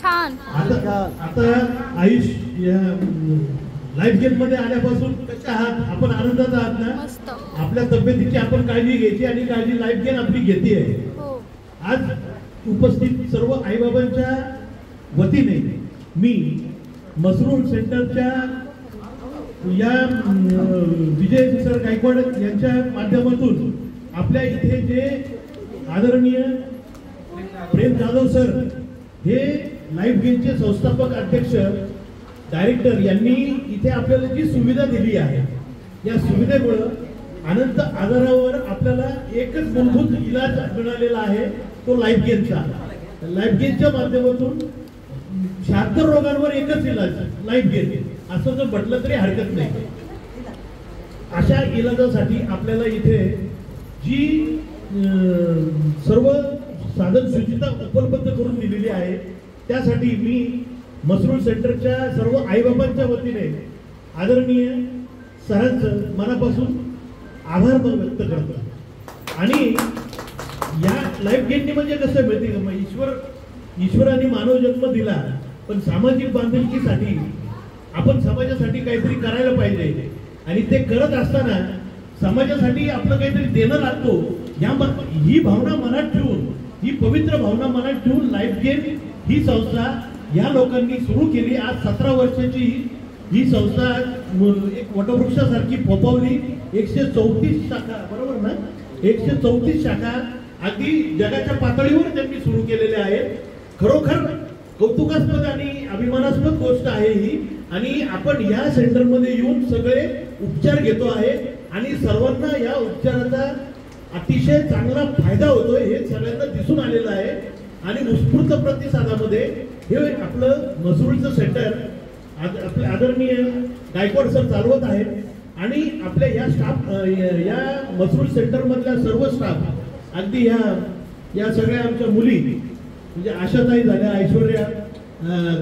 छान. आता आयुष या लाईफ गेम मध्ये आल्यापासून कशा आहात? आपण आनंदात आहात ना? मस्त. आपल्या तब्येतीची आपण काळजी घ्यायची आणि काळजी लाईफ गेम आपली घेते आहे. हो. आज उपस्थित सर्व आईबाबांच्या वतीने मी मसरूळ सेंटरच्या या विजय सर गायकवाड यांच्या माध्यमातून आपल्या इथे जे आदरणीय प्रेम जाधव सर हे लाईफ गेमचे संस्थापक अध्यक्ष डायरेक्टर यांनी इथे आपल्याला जी सुविधा दिली आहे, या सुविधेमुळे अनंत आजारावर आपल्याला एकच मूलभूत इलाज मिळालेला आहे, तो लाईफ गेमचा. लाईफ गेमच्या माध्यमातून 76 रोगांवर एकच इलाज लाईफ गेम असं जर म्हटलं तरी हरकत नाही. अशा इलाजासाठी आपल्याला इथे जी सर्व साधन सुविधा उपलब्ध करून दिलेली आहे, त्यासाठी मी मसरूळ सेंटरच्या सर्व आईबाबांच्या वतीने आदरणीय सरांचं मनापासून आभार व्यक्त करतो. आणि या लाईफ गेमने म्हणजे कसं माहिती का, ईश्वराने मानव जन्म दिला, पण सामाजिक बांधिलकीसाठी आपण समाजासाठी काहीतरी करायला पाहिजे. आणि ते करत असताना समाजासाठी आपलं काहीतरी देणं लागतो, ही भावना मनात ठेवून, ही पवित्र भावना मनात ठेवून लाईफ गेम ही संस्था या लोकांनी सुरू केली. आज 17 वर्षाची ही संस्था एक वटवृक्षासारखी फोफावली. 134 शाखा, बरोबर ना? 134 शाखा अगदी जगाच्या पातळीवर त्यांनी सुरू केलेल्या आहेत. खरोखर कौतुकास्पद आणि अभिमानास्पद गोष्ट आहे ही. आणि आपण या सेंटरमध्ये येऊन सगळे उपचार घेतो आहे आणि सर्वांना या उपचाराचा अतिशय चांगला फायदा होतोय हे सगळ्यांना दिसून आलेलं आहे. आणि उत्स्फूर्त प्रतिसादामध्ये हे आपलं मसरूळचं सेंटर आपले आदरणीय गायकवाड सर चालवत आहेत. आणि आपल्या या स्टाफ, या मसरूळ सेंटर मधल्या सर्व स्टाफ, अगदी या सगळ्या आमच्या मुली म्हणजे आशाताई झाल्या, ऐश्वर्या,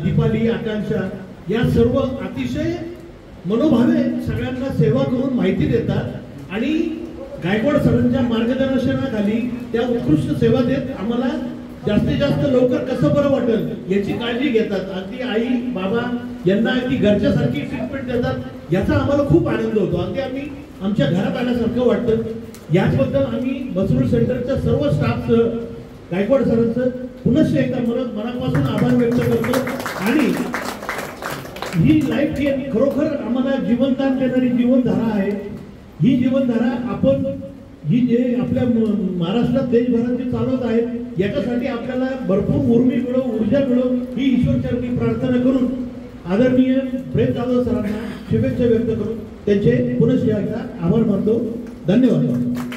दीपाली, आकांक्षा, या सर्व अतिशय मनोभावे सगळ्यांना सेवा करून माहिती देतात आणि गायकवाड सरांच्या मार्गदर्शनाखाली त्या उत्कृष्ट सेवा देत आम्हाला जास्तीत जास्त लवकर कसं बरं वाटेल याची काळजी घेतात. अगदी आई बाबा यांना अगदी घरच्यासारखी ट्रीटमेंट देतात, याचा आम्हाला खूप आनंद होतो. अगदी आम्ही आमच्या घरात आल्यासारखं वाटतं. याचबद्दल आम्ही मसरूळ सेंटरच्या सर्व स्टाफचं, गायकवाड सरांचं पुनश्च एकदा मनापासून आभार व्यक्त करतो. आणि ही लाईफ गेम खरोखर आम्हाला जीवनदान देणारी जीवनधारा आहे. ही जीवनधारा आपण ही जे आपल्या महाराष्ट्रात देशभरात जे चालवत आहेत, याच्यासाठी आपल्याला भरपूर उर्मी मिळो, ऊर्जा मिळो, ही ईश्वरचरणी प्रार्थना करून आदरणीय प्रेम जाधव सरांना शुभेच्छा व्यक्त करून त्यांचे पुनश्च एकदा आभार मानतो. धन्यवाद.